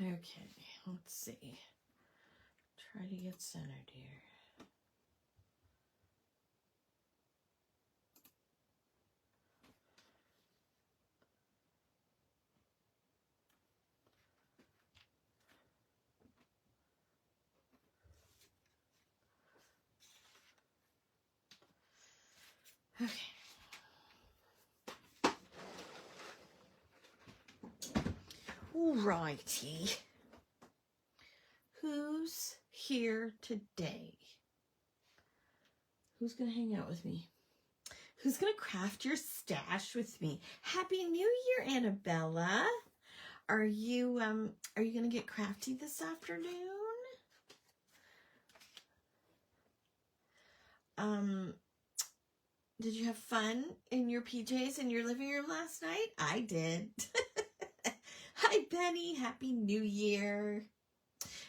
Okay, let's see. Try to get centered here. Okay. Alrighty. Who's here today? Who's gonna hang out with me? Who's gonna craft your stash with me? Happy New Year, Annabella. Are you gonna get crafty this afternoon? Did you have fun in your PJs in your living room last night? I did. Hi, Benny. Happy New Year.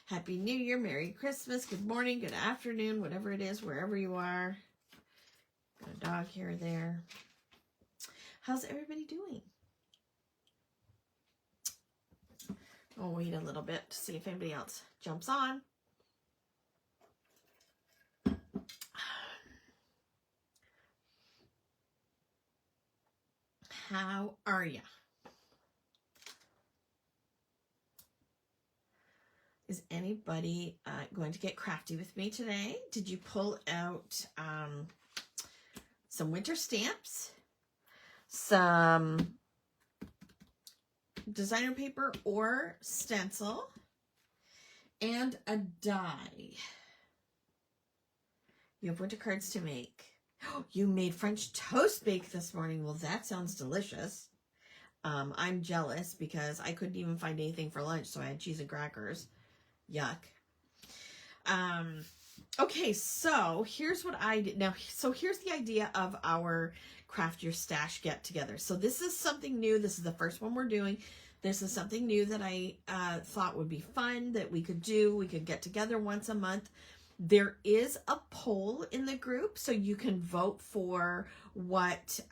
Happy New Year. Merry Christmas. Good morning. Good afternoon. Whatever it is, wherever you are. Got a dog here or there. How's everybody doing? I'll wait a little bit to see if anybody else jumps on. How are ya? Is anybody going to get crafty with me today? Did you pull out some winter stamps, some designer paper or stencil, and a die? You have winter cards to make. You made French toast bake this morning. Well, that sounds delicious. I'm jealous because I couldn't even find anything for lunch, so I had cheese and crackers. Yuck. Okay, so here's what I did. Now, so here's the idea of our Craft Your Stash get together. So this is something new. This is the first one we're doing. This is something new that I thought would be fun that we could do. We could get together once a month. There is a poll in the group, so you can vote for what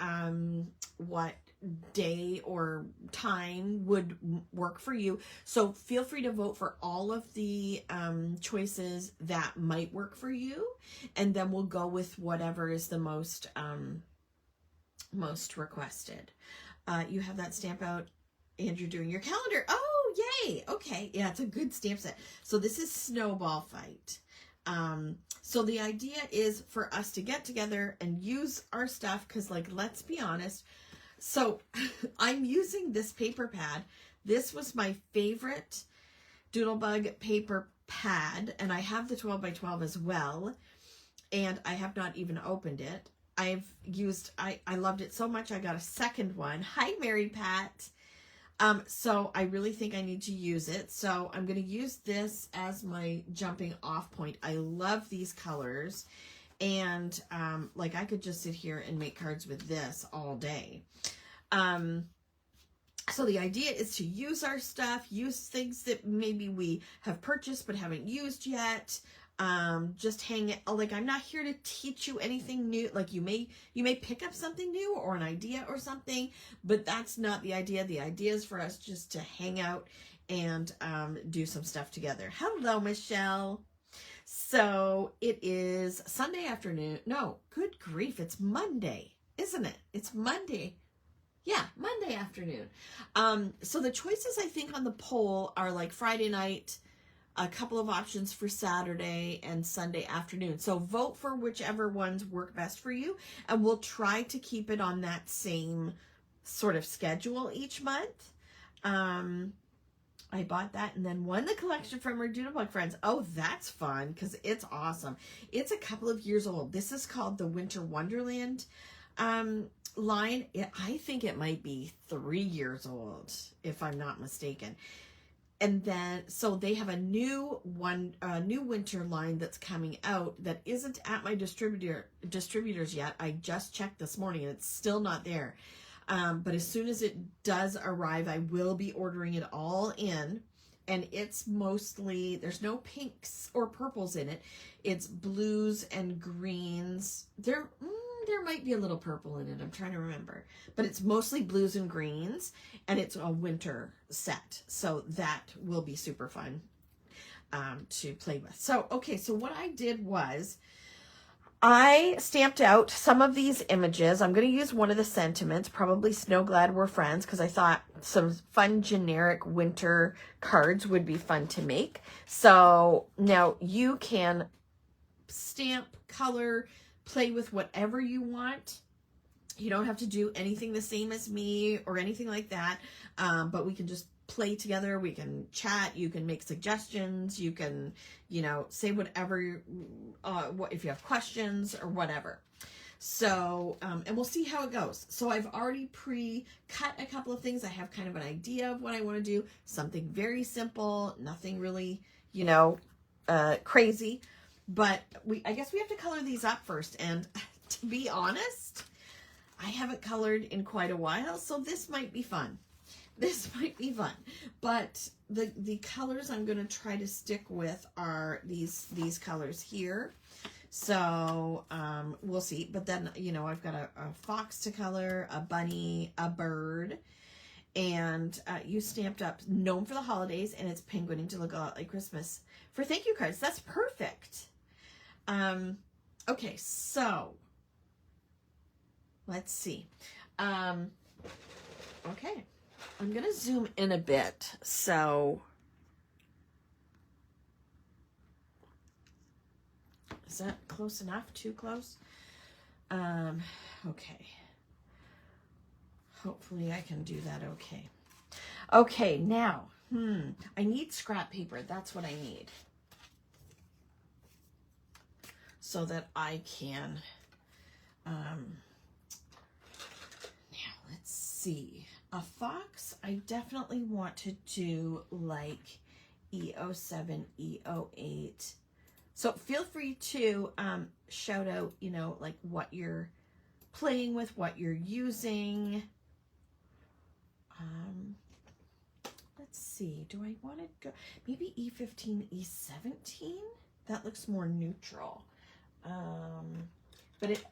day or time would work for you. So feel free to vote for all of the choices that might work for you, and then we'll go with whatever is the most requested. You have that stamp out, and you're doing your calendar. Oh, yay! Okay, yeah, it's a good stamp set. So this is Snowball Fight. So the idea is for us to get together and use our stuff, because, like, let's be honest. So I'm using this paper pad. This was my favorite Doodlebug paper pad, and I have the 12 by 12 as well, and I have not even opened it. I loved it so much I got a second one. Hi, Mary Pat. So I really think I need to use it. So I'm going to use this as my jumping off point. I love these colors. And like I could just sit here and make cards with this all day. So the idea is to use our stuff, use things that maybe we have purchased but haven't used yet. Just hang it. Like, I'm not here to teach you anything new. Like, you may pick up something new or an idea or something, but that's not the idea. The idea is for us just to hang out and do some stuff together. Hello, Michelle. So it is Sunday afternoon. No, good grief. It's Monday, isn't it? It's Monday. Yeah, Monday afternoon. So the choices I think on the poll are like Friday night, a couple of options for Saturday and Sunday afternoon. So vote for whichever ones work best for you, and we'll try to keep it on that same sort of schedule each month. I bought that and then won the collection from our Doodlebug friends. Oh, that's fun because it's awesome. It's a couple of years old. This is called the Winter Wonderland line. I think it might be 3 years old, if I'm not mistaken. And then, so they have a new winter line that's coming out that isn't at my distributors yet. I just checked this morning and it's still not there. But as soon as it does arrive, I will be ordering it all in. And it's mostly, there's no pinks or purples in it. It's blues and greens. There there might be a little purple in it. I'm trying to remember. But it's mostly blues and greens, and it's a winter set. So that will be super fun to play with. So, okay, so what I did was I stamped out some of these images. I'm going to use one of the sentiments, probably Snow Glad We're Friends, because I thought some fun generic winter cards would be fun to make. So now you can stamp, color, play with whatever you want. You don't have to do anything the same as me or anything like that, but we can just play together. We can chat. You can make suggestions. You can, you know, say whatever, what if you have questions or whatever. So, and we'll see how it goes. So I've already pre-cut a couple of things. I have kind of an idea of what I want to do. Something very simple, nothing really, you know, crazy. But I guess we have to color these up first. And to be honest, I haven't colored in quite a while, so this might be fun. This might be fun. But the colors I'm going to try to stick with are these colors here. So we'll see. But then, you know, I've got a fox to color, a bunny, a bird, and you stamped up Gnome for the holidays, and it's penguining to look a lot like Christmas for thank you cards. That's perfect. Okay, so let's see. Okay, I'm going to zoom in a bit. So is that close enough? Too close? Okay. Hopefully I can do that okay. Okay, now, I need scrap paper. That's what I need. So that I can, now let's see. A fox, I definitely want to do like E07, E08. So feel free to shout out, you know, like what you're playing with, what you're using. Let's see, do I want to go, maybe E15, E17? That looks more neutral. But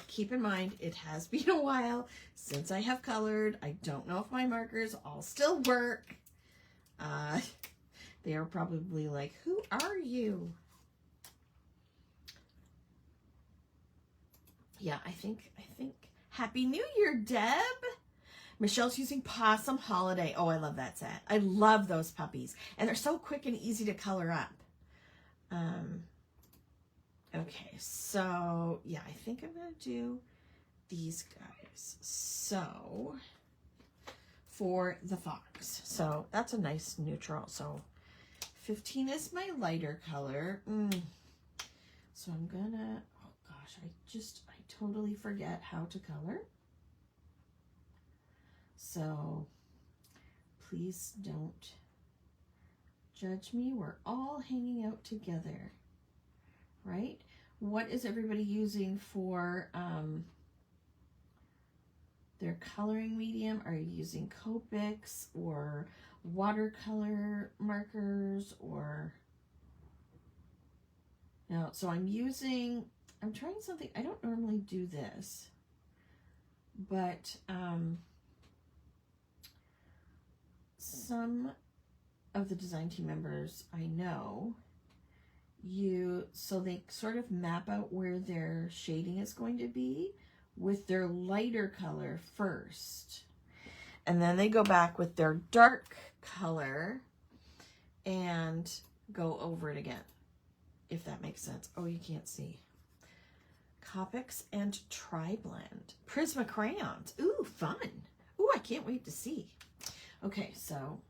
keep in mind, it has been a while since I have colored. I don't know if my markers all still work. They are probably like, who are you? Yeah, I think, Happy New Year, Deb. Michelle's using Possum Holiday. Oh, I love that set. I love those puppies. And they're so quick and easy to color up. Okay, so yeah, I think I'm going to do these guys. So for the fox, so that's a nice neutral. So 15 is my lighter color. So I'm gonna, oh gosh, I totally forget how to color. So please don't judge me. We're all hanging out together. Right? What is everybody using for their coloring medium? Are you using Copics or watercolor markers or no? So I'm trying something. I don't normally do this, but some of the design team members I know so they sort of map out where their shading is going to be with their lighter color first. And then they go back with their dark color and go over it again, if that makes sense. Oh, you can't see. Copics and Tri-Blend. Prisma crayons. Ooh, fun. Ooh, I can't wait to see. Okay, so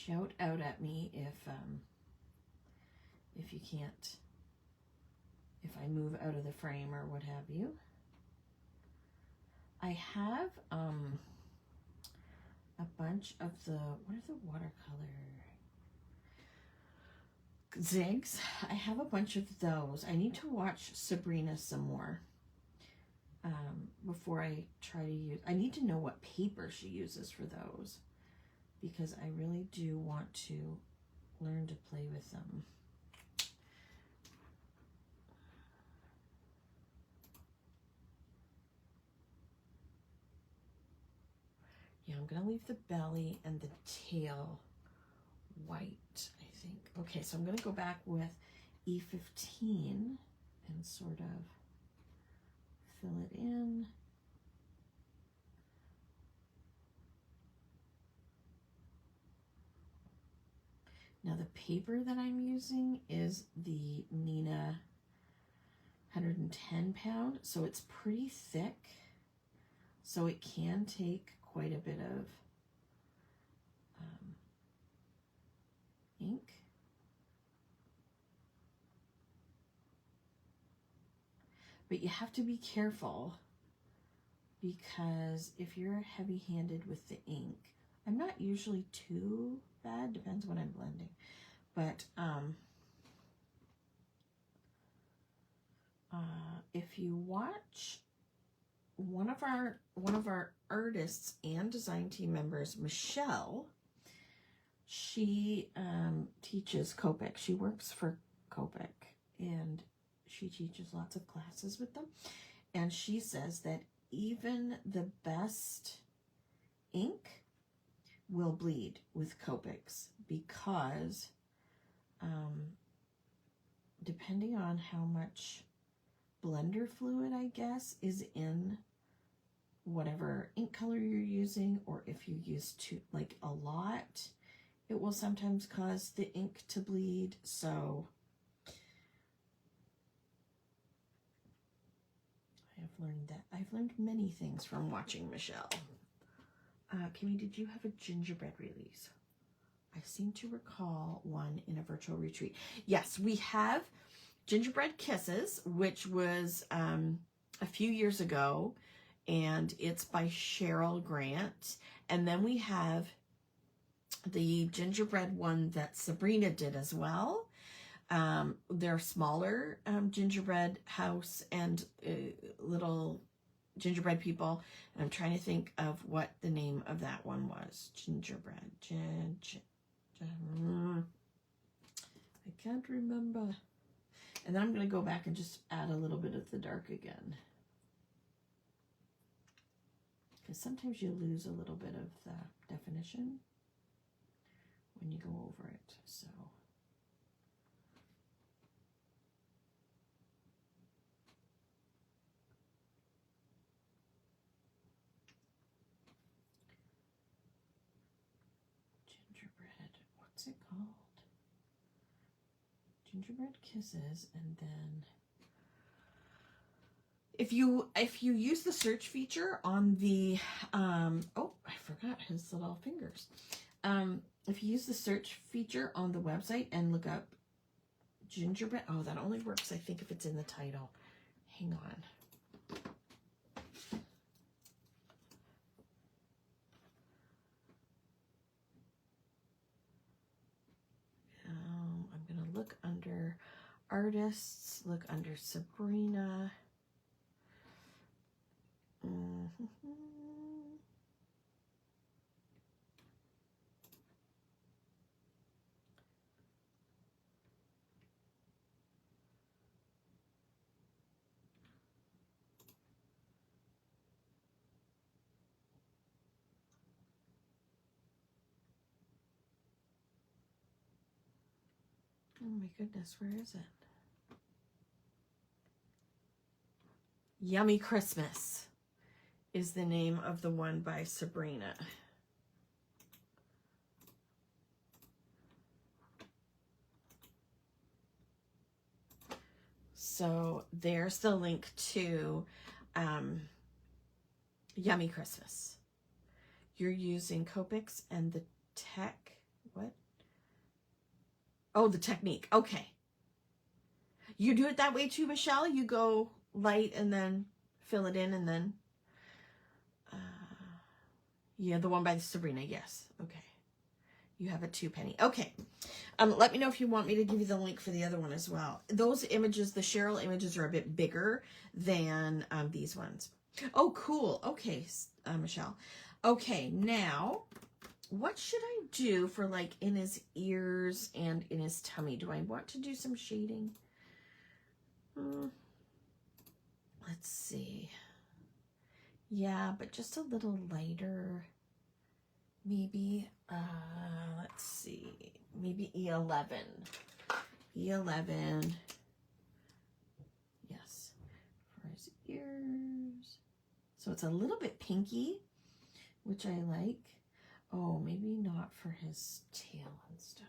shout out at me if you can't, if I move out of the frame or what have you. I have a bunch of the, what are the watercolor zigs. I have a bunch of those. I need to watch Sabrina some more before I try to use. I need to know what paper she uses for those, because I really do want to learn to play with them. Yeah, I'm gonna leave the belly and the tail white, I think. Okay, so I'm gonna go back with E15 and sort of fill it in. Now the paper that I'm using is the Nina 110 pound, so it's pretty thick, so it can take quite a bit of ink. But you have to be careful, because if you're heavy-handed with the ink, I'm not usually too bad, depends when I'm blending, but if you watch one of our artists and design team members, Michelle, she teaches Copic. She works for Copic, and she teaches lots of classes with them, and she says that even the best ink will bleed with Copics, because depending on how much blender fluid, I guess, is in whatever ink color you're using, or if you use like a lot, it will sometimes cause the ink to bleed. So I have learned that. I've learned many things from watching Michelle. Kimmie, did you have a gingerbread release? I seem to recall one in a virtual retreat. Yes, we have Gingerbread Kisses, which was a few years ago, and it's by Cheryl Grant. And then we have the gingerbread one that Sabrina did as well. They're smaller gingerbread house and little gingerbread people, and I'm trying to think of what the name of that one was. Gingerbread. I can't remember. And then I'm going to go back and just add a little bit of the dark again, because sometimes you lose a little bit of the definition when you go over it. So gingerbread, what's it called? Gingerbread Kisses. And then if you use the search feature on the oh, I forgot his little fingers. If you use the search feature on the website and look up gingerbread, oh, that only works, I think, if it's in the title. Hang on. I'm going to look under artists, look under Sabrina. Oh my goodness, where is it? Yummy Christmas is the name of the one by Sabrina. So there's the link to Yummy Christmas. You're using Copics and the what? Oh, the technique. Okay. You do it that way too, Michelle? You go light and then fill it in, and then yeah, the one by Sabrina. Yes. Okay. You have a 2-penny. Okay. Let me know if you want me to give you the link for the other one as well. Those images, the Cheryl images, are a bit bigger than these ones. Oh, cool. Okay, Michelle. Okay, now, what should I do for like in his ears and in his tummy? Do I want to do some shading? Let's see. Yeah, but just a little lighter. Maybe, let's see, maybe E11. E11. Yes, for his ears. So it's a little bit pinky, which I like. Oh, maybe not for his tail and stuff.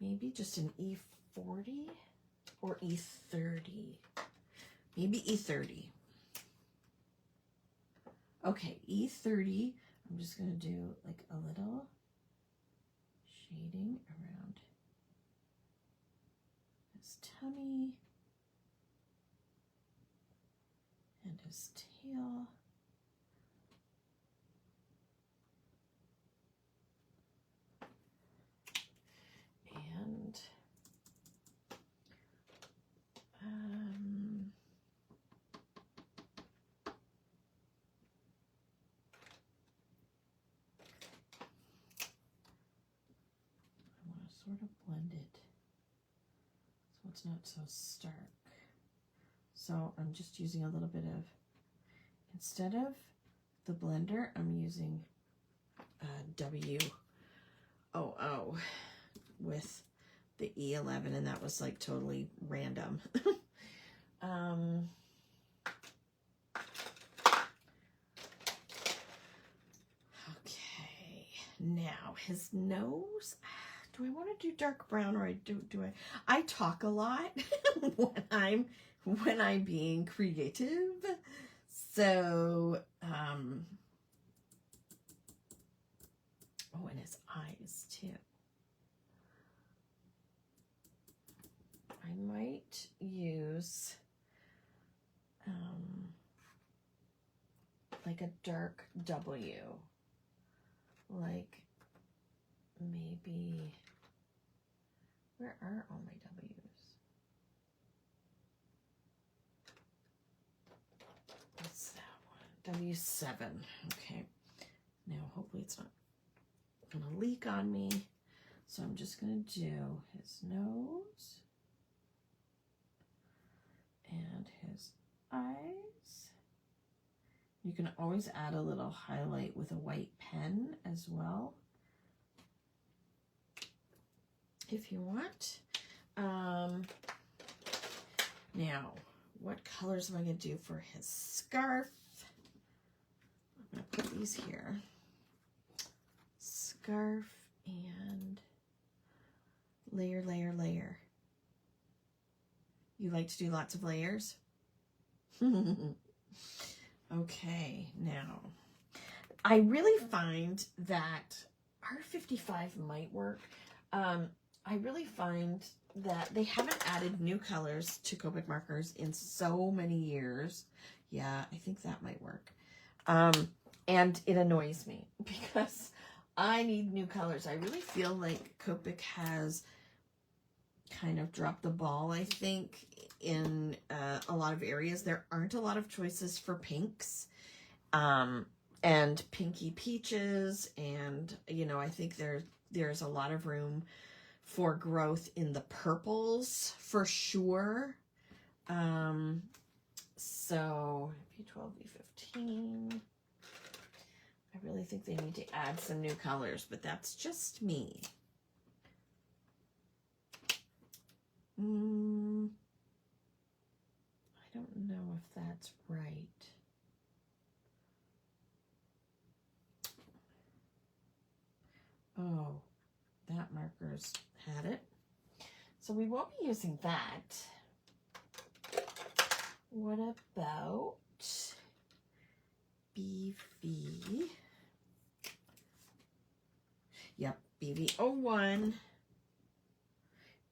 Maybe just an E40 or E30. Maybe E30. Okay, E30. I'm just going to do like a little shading around his tummy and his tail. And sort of blend it so it's not so stark. So I'm just using a little bit of, instead of the blender, I'm using WOO with the E11, and that was like totally random. Okay, now his nose. Do I want to do dark brown, or I talk a lot when I'm being creative. So oh, and his eyes too. I might use like a dark W, like maybe, where are all my W's? What's that one? W7. Okay. Now hopefully it's not gonna leak on me. So I'm just gonna do his nose and his eyes. You can always add a little highlight with a white pen as well, if you want. Now, what colors am I going to do for his scarf? I'm going to put these here. Scarf and layer, layer, layer. You like to do lots of layers? Okay, now, I really find that R55 might work. I really find that they haven't added new colors to Copic markers in so many years. Yeah, I think that might work. And it annoys me because I need new colors. I really feel like Copic has kind of dropped the ball, I think, in a lot of areas. There aren't a lot of choices for pinks and pinky peaches, and you know, I think there's a lot of room for growth in the purples for sure. So B12, B15, I really think they need to add some new colors, but that's just me. I don't know if that's right. Oh, that marker's had it. So we won't be using that. What about BV? Yep, BV01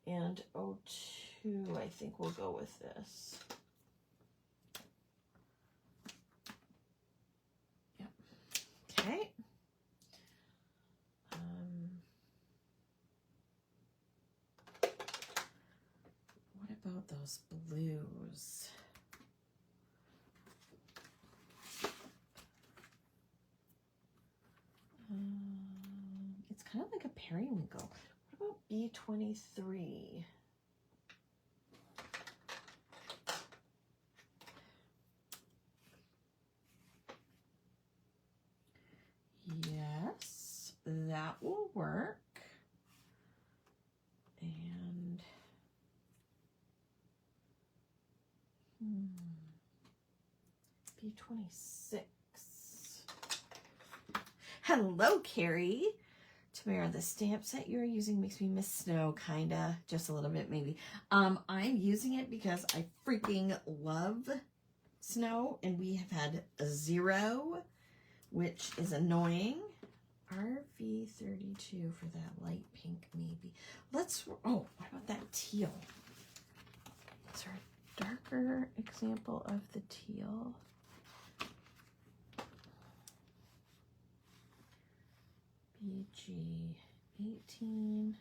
and 02, I think we'll go with this. Yep. Okay. those blues. It's kind of like a periwinkle. What about B23? Yes, that will work. And B26. Hello, Carrie. Tamara, the stamp set you're using makes me miss snow, kinda, just a little bit maybe. I'm using it because I freaking love snow, and we have had 0, which is annoying. RV32 for that light pink, maybe. Let's, oh, what about that teal? Is there a darker example of the teal? BG18.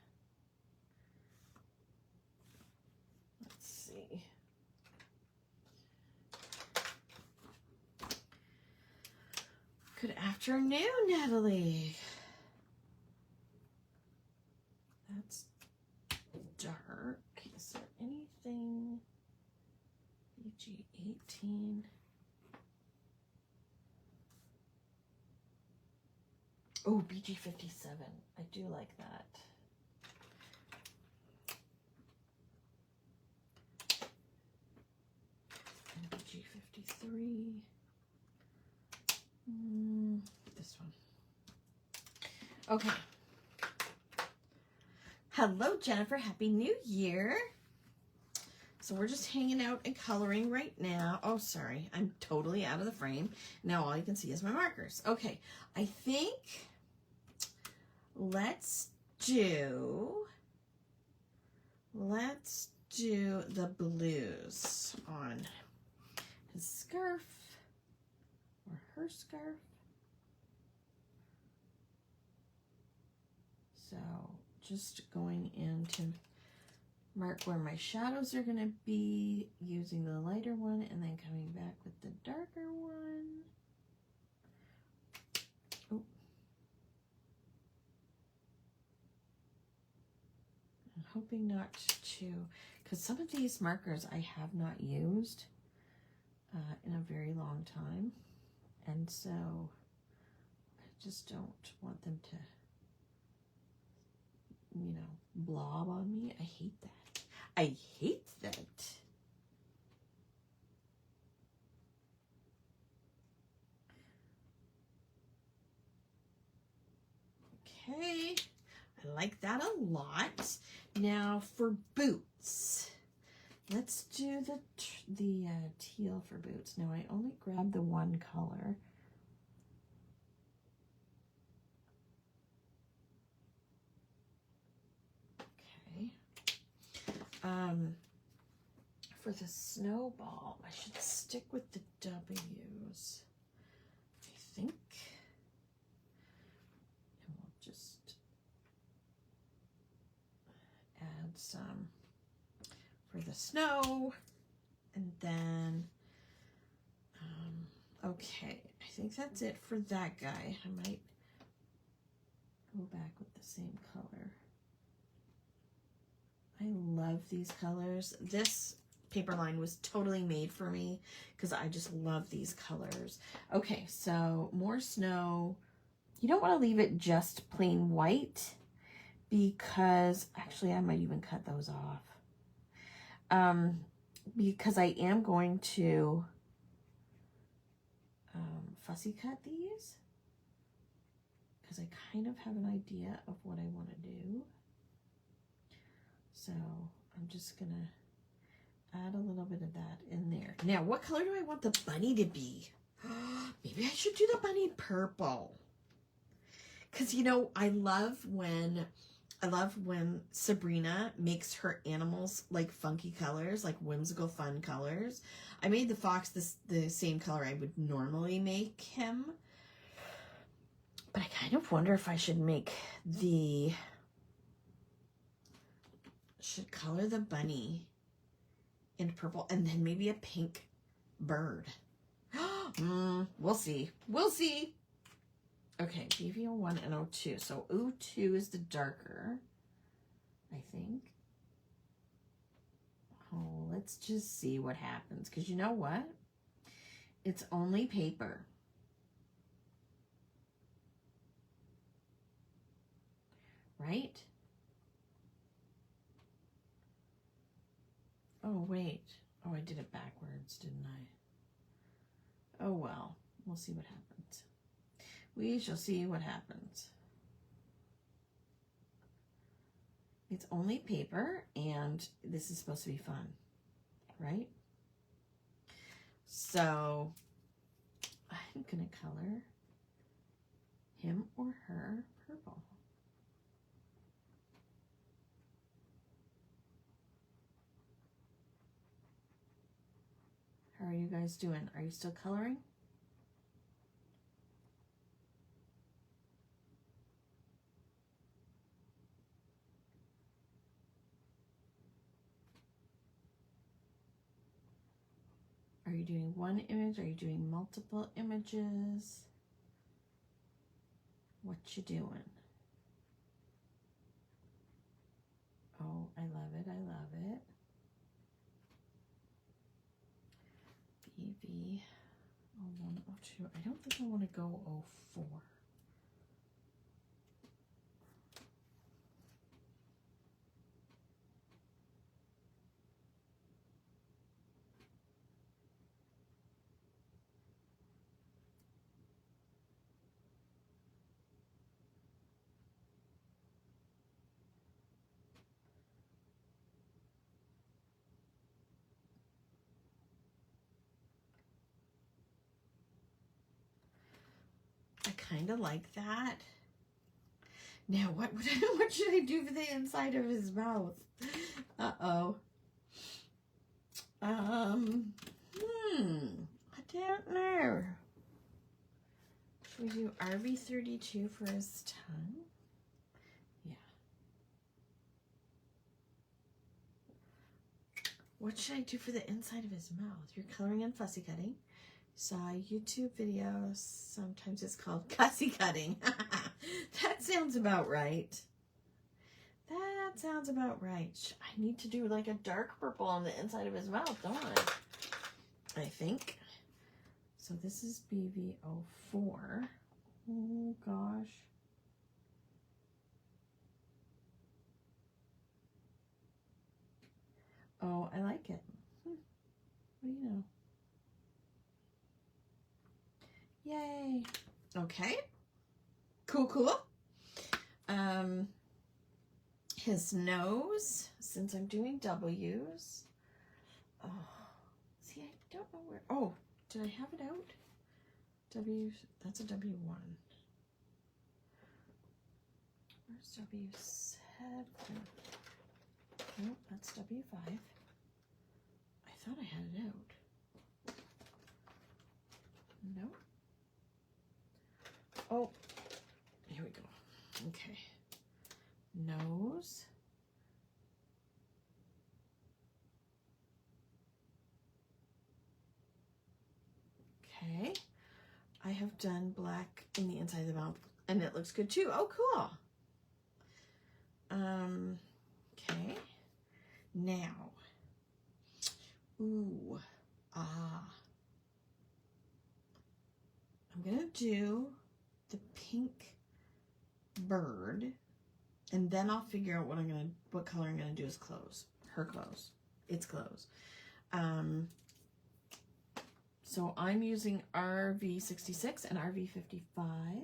Let's see. Good afternoon, Natalie. That's dark. Is there anything? BG18. Oh, BG57. I do like that. And BG53. This one. Okay. Hello, Jennifer. Happy New Year. So we're just hanging out and coloring right now. Oh, sorry. I'm totally out of the frame. Now all you can see is my markers. Okay. I think let's do the blues on his scarf or her scarf. So just going in to mark where my shadows are going to be, using the lighter one and then coming back with the darker one. Oh. I'm hoping not to, because some of these markers I have not used in a very long time, and so I just don't want them to, you know, blob on me. I hate that. I hate that. Okay, I like that a lot. Now for boots, let's do the teal for boots. Now I only grabbed the one color. For the snowball, I should stick with the W's, I think. And we'll just add some for the snow. And then, okay, I think that's it for that guy. I might go back with the same color. I love these colors. This paper line was totally made for me because I just love these colors. Okay, so more snow. You don't want to leave it just plain white because actually I might even cut those off. Because I am going to fussy cut these because I kind of have an idea of what I want to do. So I'm just gonna add a little bit of that in there. Now, what color do I want the bunny to be? Maybe I should do the bunny purple. Because, you know, I love when Sabrina makes her animals like funky colors, like whimsical fun colors. I made the fox the same color I would normally make him. But I kind of wonder if I should color the bunny and purple, and then maybe a pink bird. We'll see. We'll see. Okay, BV01 and 02. So 02 is the darker, I think. Oh, let's just see what happens. Because you know what? It's only paper. Right? Oh, wait. Oh, I did it backwards, didn't I? Oh, well. We'll see what happens. We shall see what happens. It's only paper, and this is supposed to be fun, right? So I'm going to color him or her purple. How are you guys doing? Are you still coloring? Are you doing one image? Are you doing multiple images? What you doing? Oh, I love it. I love it. BV 01, 02. I don't think I want to go 04. I kind of like that. Now, what should I do for the inside of his mouth? Uh-oh. I don't know. Should we do RB32 for his tongue? Yeah. What should I do for the inside of his mouth? You're coloring and fussy cutting. Saw YouTube videos. Sometimes it's called fussy cutting. That sounds about right. That sounds about right. I need to do like a dark purple on the inside of his mouth, don't I think. So this is BV04. Oh gosh. Oh, I like it. What do you know? Yay. Okay. Cool, cool. His nose, since I'm doing W's. Oh, see, I don't know where. Oh, did I have it out? W, that's a W1. Where's W7? Nope, that's W5. I thought I had it out. Nope. Oh, here we go. Okay. Nose. Okay. I have done black in the inside of the mouth, and it looks good too. Oh, cool. Okay. Now. Ooh. I'm gonna do the pink bird, and then I'll figure out what color I'm gonna do his clothes, her clothes, its clothes. So I'm using RV66 and RV55.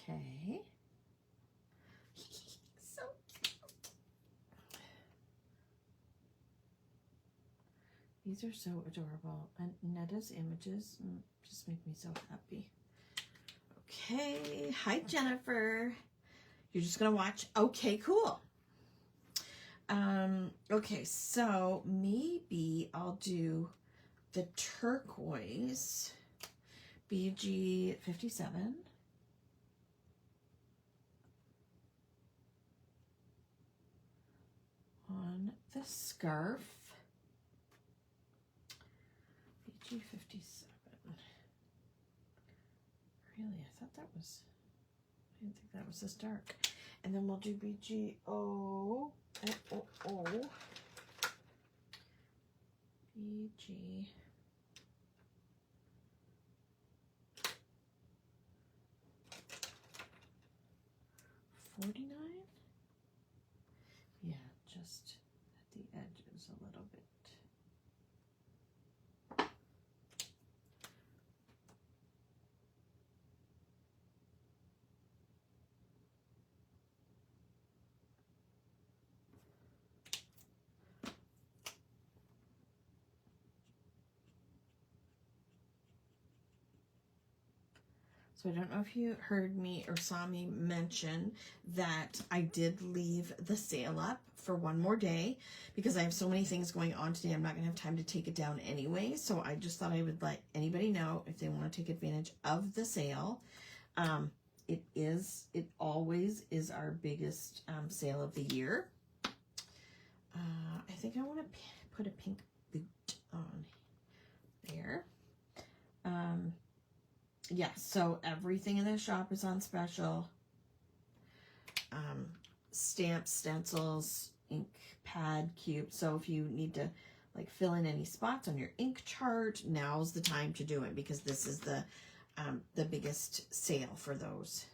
Okay. So cute. These are so adorable. And Netta's images just make me so happy. Okay. Hi, Jennifer. You're just going to watch. Okay, cool. Okay, so maybe I'll do the turquoise BG 57. On the scarf. BG 57. Really, I thought that was, I didn't think that was this dark. And then we'll do BG BG 49. Yeah, just at the edges a little bit. So I don't know if you heard me or saw me mention that I did leave the sale up for one more day because I have so many things going on today. I'm not going to have time to take it down anyway. So I just thought I would let anybody know if they want to take advantage of the sale. It always is our biggest sale of the year. I think I want to put a pink boot on there. Yeah, so everything in the shop is on special. Stamps, stencils, ink pad, cube. So if you need to like fill in any spots on your ink chart, now's the time to do it because this is the biggest sale for those.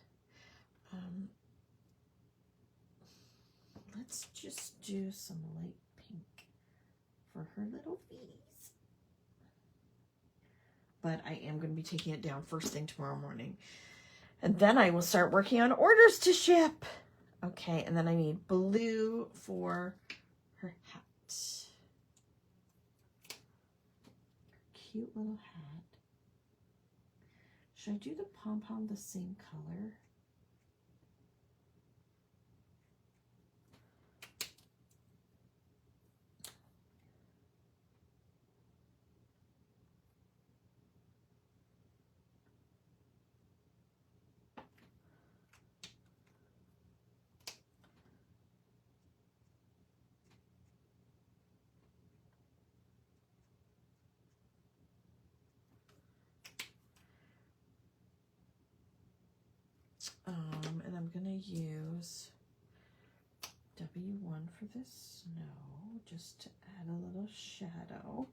Let's just do some light pink for her little feet. But I am going to be taking it down first thing tomorrow morning. And then I will start working on orders to ship. Okay, and then I need blue for her hat. Cute little hat. Should I do the pom-pom the same color? And I'm going to use W1 for the snow, just to add a little shadow.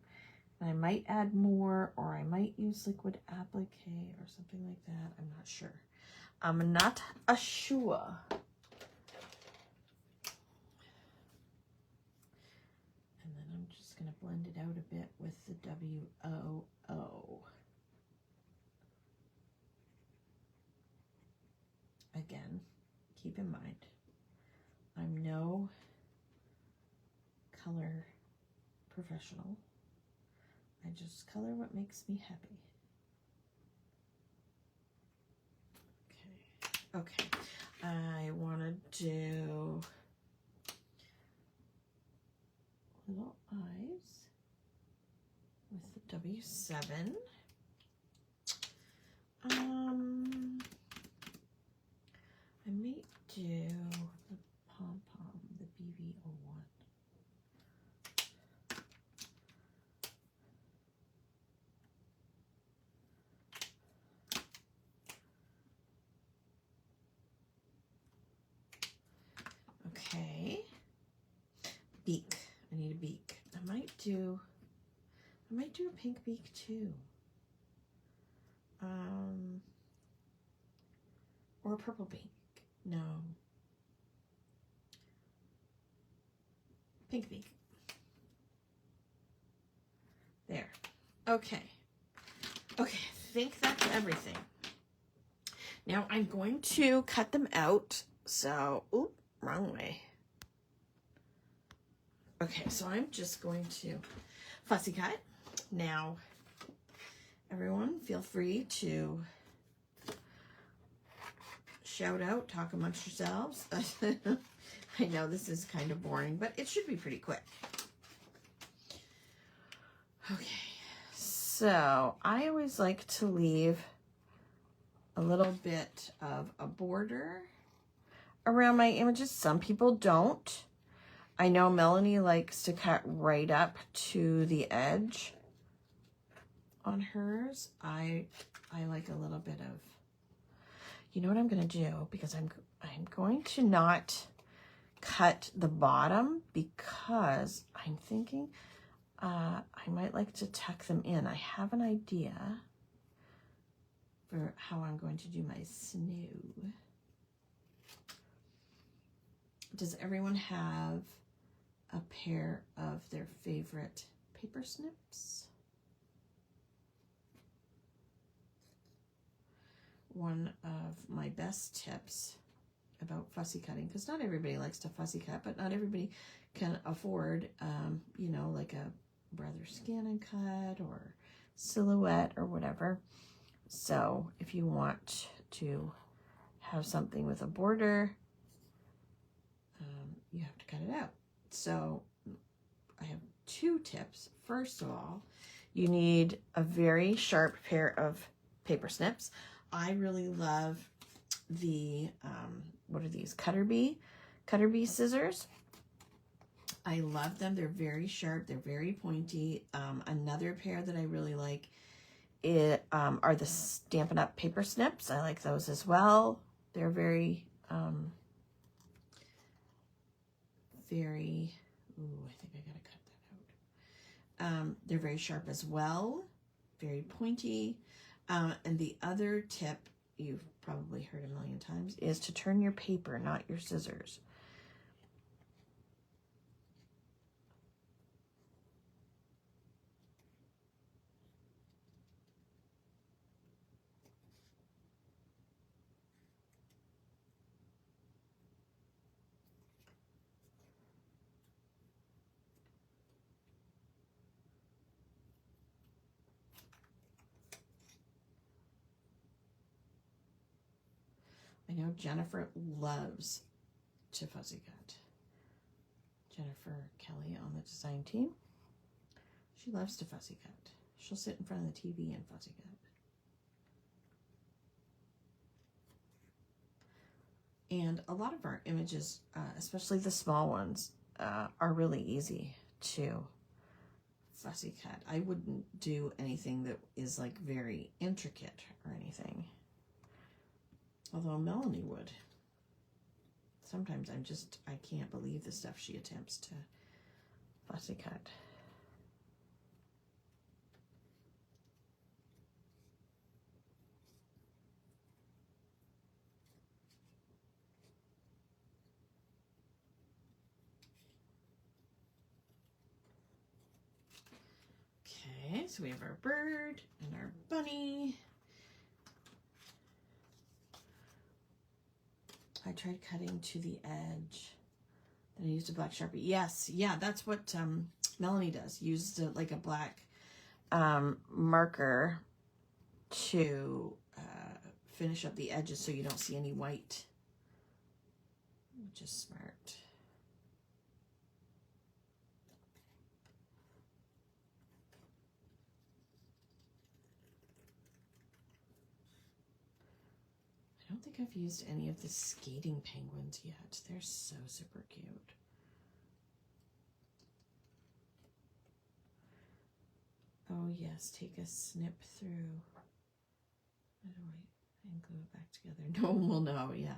And I might add more, or I might use liquid applique or something like that. I'm not sure. I'm not sure. And then I'm just going to blend it out a bit with the WOO. Again, keep in mind, I'm no color professional. I just color what makes me happy. Okay. I want to do little eyes with the W7. I may do the pom-pom, the BV01. Okay. Beak. I need a beak. I might do a pink beak too. Or a purple beak. No. Pink beak. There. Okay. Okay, I think that's everything. Now I'm going to cut them out. So, oop, wrong way. Okay, so I'm just going to fussy cut. Now, everyone, feel free to shout out, talk amongst yourselves. I know this is kind of boring, but it should be pretty quick. Okay, so I always like to leave a little bit of a border around my images. Some people don't. I know Melanie likes to cut right up to the edge on hers. I like a little bit of, you know what I'm going to do, because I'm going to not cut the bottom, because I'm thinking I might like to tuck them in. I have an idea for how I'm going to do my snow. Does everyone have a pair of their favorite paper snips? One of my best tips about fussy cutting, because not everybody likes to fussy cut, but not everybody can afford, you know, like a Brother Scan and Cut or Silhouette or whatever. So if you want to have something with a border, you have to cut it out. So I have two tips. First of all, you need a very sharp pair of paper snips. I really love the, what are these, Cutter Bee scissors. I love them. They're very sharp. They're very pointy. Another pair that I really like are the Stampin' Up! Paper snips. I like those as well. They're very, ooh, I think I gotta cut that out. They're very sharp as well, very pointy. And the other tip you've probably heard a million times is to turn your paper, not your scissors. I know Jennifer loves to fussy cut. Jennifer Kelly on the design team. She loves to fussy cut. She'll sit in front of the TV and fussy cut. And a lot of our images, especially the small ones, are really easy to fussy cut. I wouldn't do anything that is like very intricate or anything. Although Melanie would. Sometimes I can't believe the stuff she attempts to fussy cut. Okay, so we have our bird and our bunny. I tried cutting to the edge. Then I used a black Sharpie. Yes, yeah, that's what Melanie does. Used like a black marker to finish up the edges so you don't see any white, which is smart. I don't think I've used any of the skating penguins yet. They're so super cute. Oh yes, take a snip through. How do I and glue it back together? No one will know, yeah.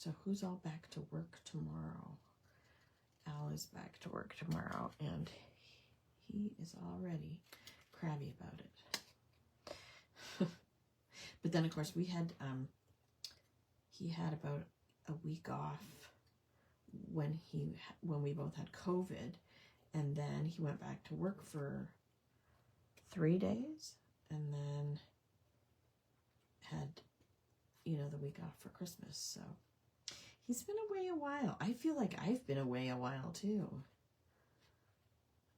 So who's all back to work tomorrow? Al is back to work tomorrow, and he is already crabby about it. But then, of course, we had, he had about a week off when we both had COVID, and then he went back to work for 3 days, and then had, you know, the week off for Christmas. So he's been away a while. I feel like I've been away a while too.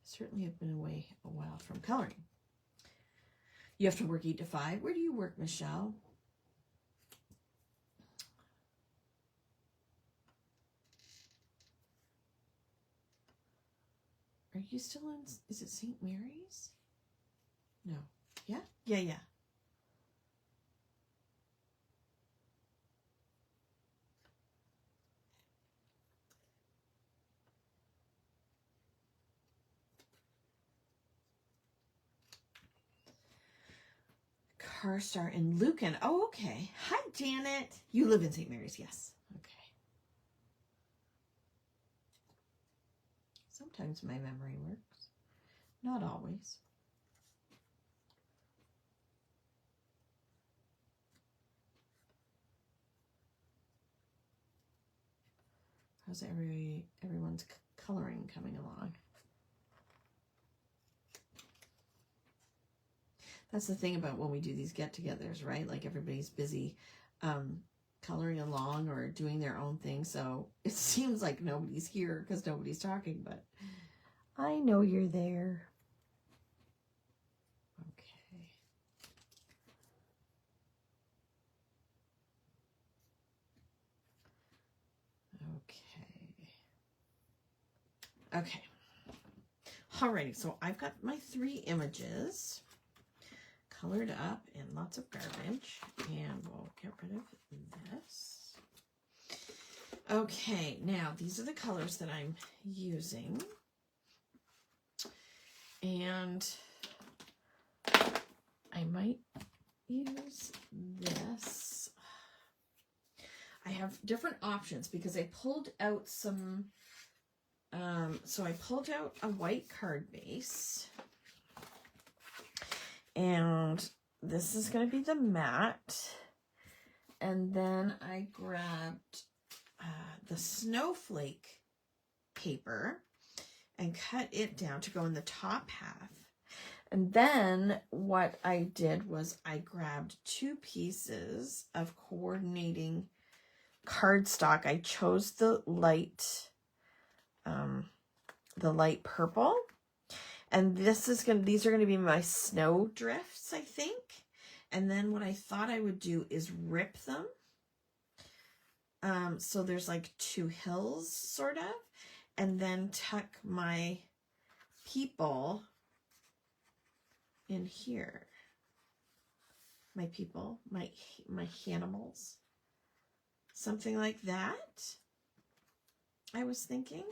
Certainly have been away a while from coloring. You have to work 8 to 5. Where do you work, Michelle? Are you still in, is it St. Mary's? No. Yeah? Yeah, yeah. Carstar in Lucan. Oh, okay. Hi, Janet. You live in St. Mary's, yes. Okay. Sometimes my memory works. Not always. How's everyone's coloring coming along? That's the thing about when we do these get-togethers, right? Like everybody's busy coloring along or doing their own thing. So it seems like nobody's here because nobody's talking, but I know you're there. Okay. Okay. Alrighty, so I've got my 3 images colored up in lots of garbage, and we'll get rid of this. Okay, now these are the colors that I'm using, and I might use this. I have different options because I pulled out some, so I pulled out a white card base. And this is going to be the matte. And then I grabbed the snowflake paper and cut it down to go in the top half. And then what I did was I grabbed 2 pieces of coordinating cardstock. I chose the light purple. And these are going to be my snow drifts, I think. And then what I thought I would do is rip them. So there's like 2 hills, sort of. And then tuck my people in here. My people, my Hannibals. Something like that, I was thinking.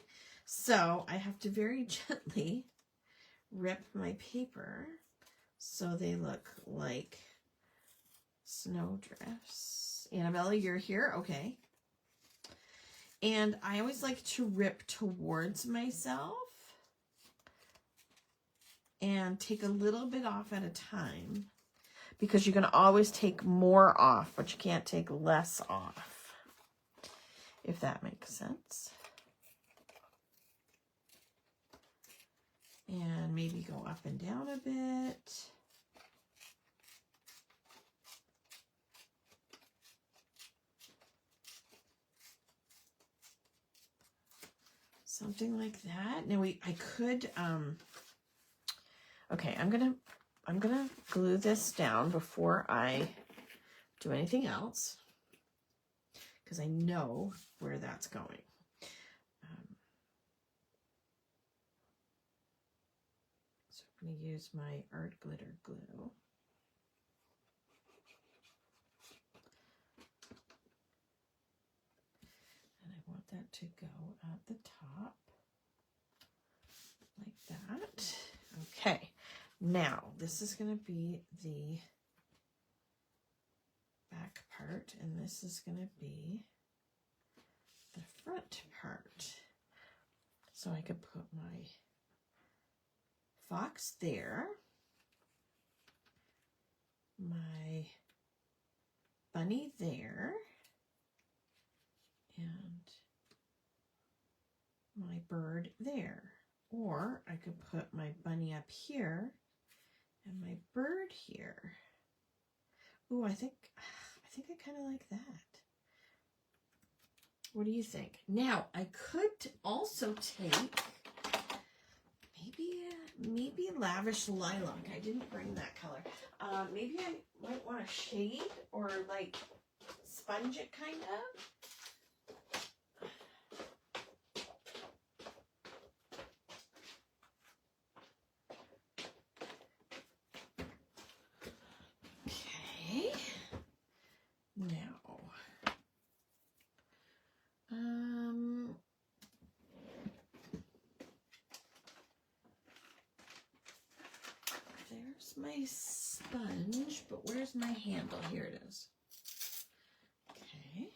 So I have to very gently rip my paper so they look like snowdrifts. Annabella, you're here? Okay. And I always like to rip towards myself and take a little bit off at a time, because you can always take more off, but you can't take less off, if that makes sense. And maybe go up and down a bit. Something like that. Now I could, okay, I'm gonna glue this down before I do anything else, because I know where that's going. I'm going to use my art glitter glue. And I want that to go at the top like that. Okay, now this is going to be the back part, and this is going to be the front part. So I could put my fox there, my bunny there, and my bird there. Or I could put my bunny up here And my bird here. Ooh, I think I kind of like that. What do you think? Now, I could also take maybe Lavish Lilac. I didn't bring that color. Maybe I might want a shade or like sponge it kind of. Okay. Now, there's my sponge, but where's my handle? Here it is. Okay.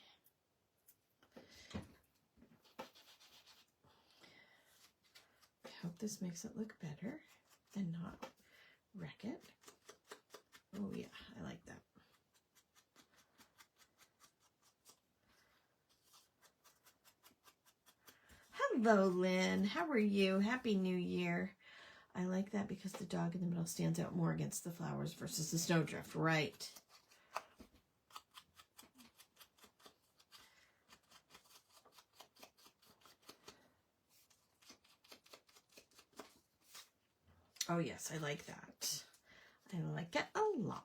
I hope this makes it look better and not wreck it. Oh yeah, I like that. Hello, Lynn. How are you? Happy New Year. I like that because the dog in the middle stands out more against the flowers versus the snowdrift, right? Oh yes, I like that. I like it a lot.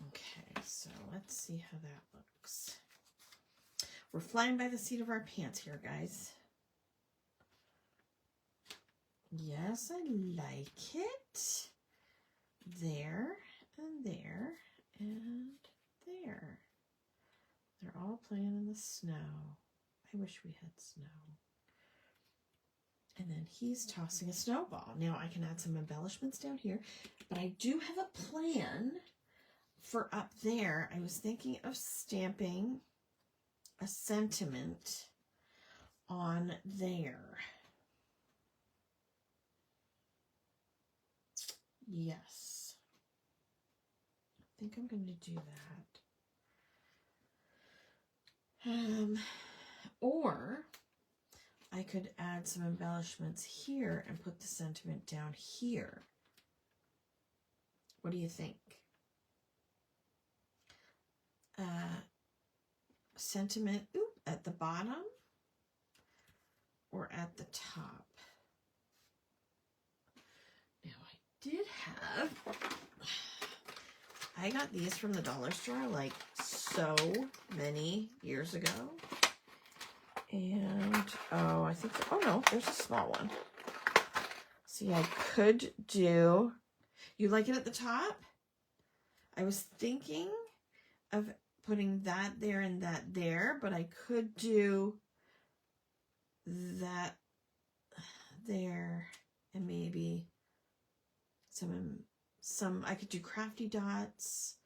Okay, so let's see how that looks. We're flying by the seat of our pants here, guys. Yes, I like it. There, and there, and there. They're all playing in the snow. I wish we had snow. And then he's tossing a snowball. Now I can add some embellishments down here, but I do have a plan for up there. I was thinking of stamping a sentiment on there. Yes. I think I'm going to do that. Or I could add some embellishments here and put the sentiment down here. What do you think? Sentiment at the bottom or at the top? Now I did have, I got these from the dollar store like so many years ago. And, oh, I think, oh no, there's a small one. See, I could do, you like it at the top? I was thinking of putting that there and that there, but I could do that there and maybe some, I could do crafty dots,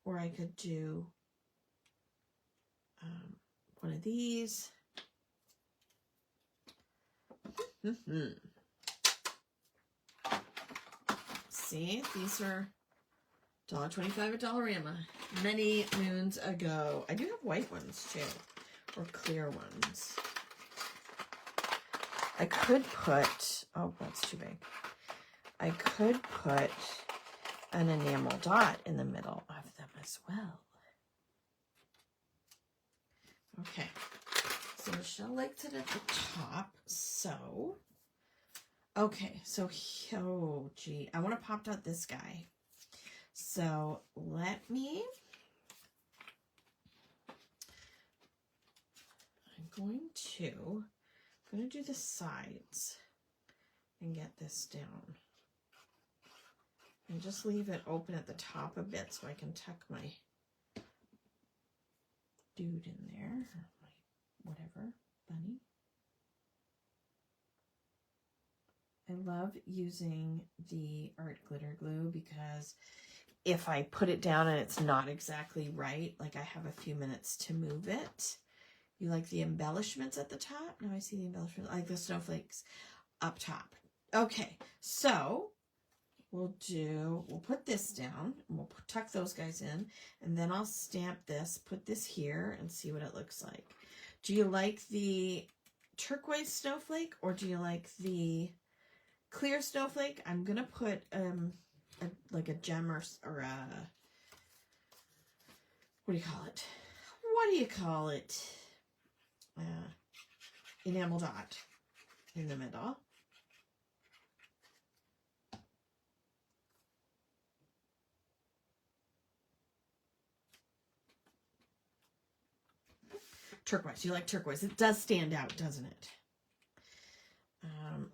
or I could do one of these. See, these are $1.25 at Dollarama. Many moons ago. I do have white ones too, or clear ones. I could put, oh, that's too big. I could put an enamel dot in the middle of them as well. Okay, so Michelle likes it at the top, so, okay, so, oh, gee, I want to pop out this guy. So, let me, I'm going to do the sides and get this down. And just leave it open at the top a bit so I can tuck my dude in there, or my whatever, bunny. I love using the art glitter glue because if I put it down and it's not exactly right, like I have a few minutes to move it. You like the embellishments at the top? No, I see the embellishments. I like the snowflakes up top. Okay, so we'll put this down, and we'll tuck those guys in, and then I'll stamp this, put this here, and see what it looks like. Do you like the turquoise snowflake, or do you like the clear snowflake? I'm gonna put like a gem or a, what do you call it? What do you call it? Enamel dot in the middle. Turquoise. You like turquoise. It does stand out, doesn't it?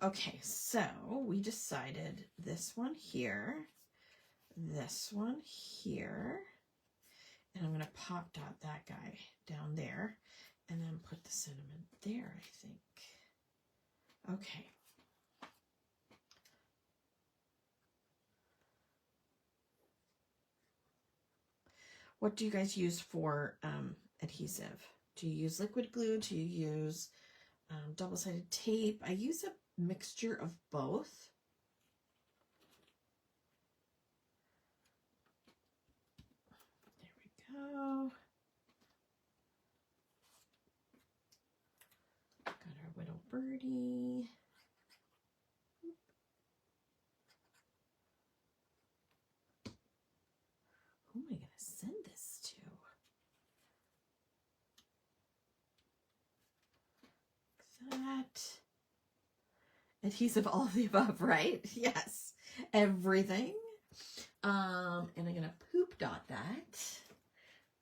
Okay, so we decided this one here, this one here, and I'm going to pop dot that guy down there, and then put the cinnamon there, I think. Okay. What do you guys use for adhesive? Do you use liquid glue? Do you use double-sided tape? I use a mixture of both. There we go. Got our little birdie. Who am I going to send this to? That. Adhesive, all of the above, right? Yes. Everything. And I'm going to poop dot that.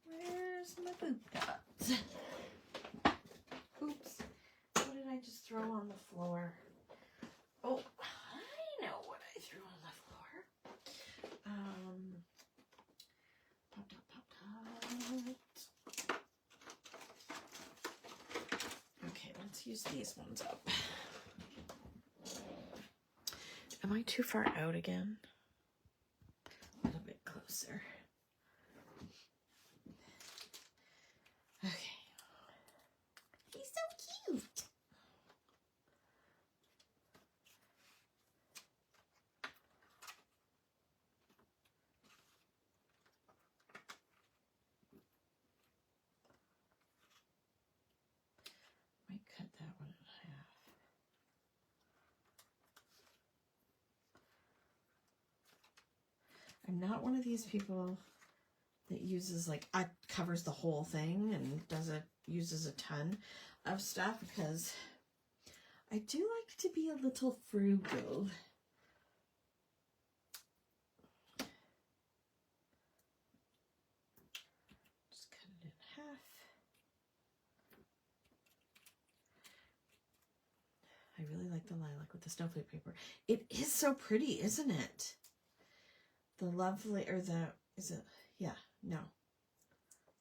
Where's my poop dot? Oops. What did I just throw on the floor? Oh, I know what I threw on the floor. Pop dot, pop dot. Okay, let's use these ones up. Am I too far out again? A little bit closer. Okay. He's so cute. Might cut that one in half. I'm not one of these people that uses like covers the whole thing and uses a ton of stuff, because I do like to be a little frugal. Just cut it in half. I really like the lilac with the snowflake paper. It is so pretty, isn't it? The lovely, or the, is it, yeah, no.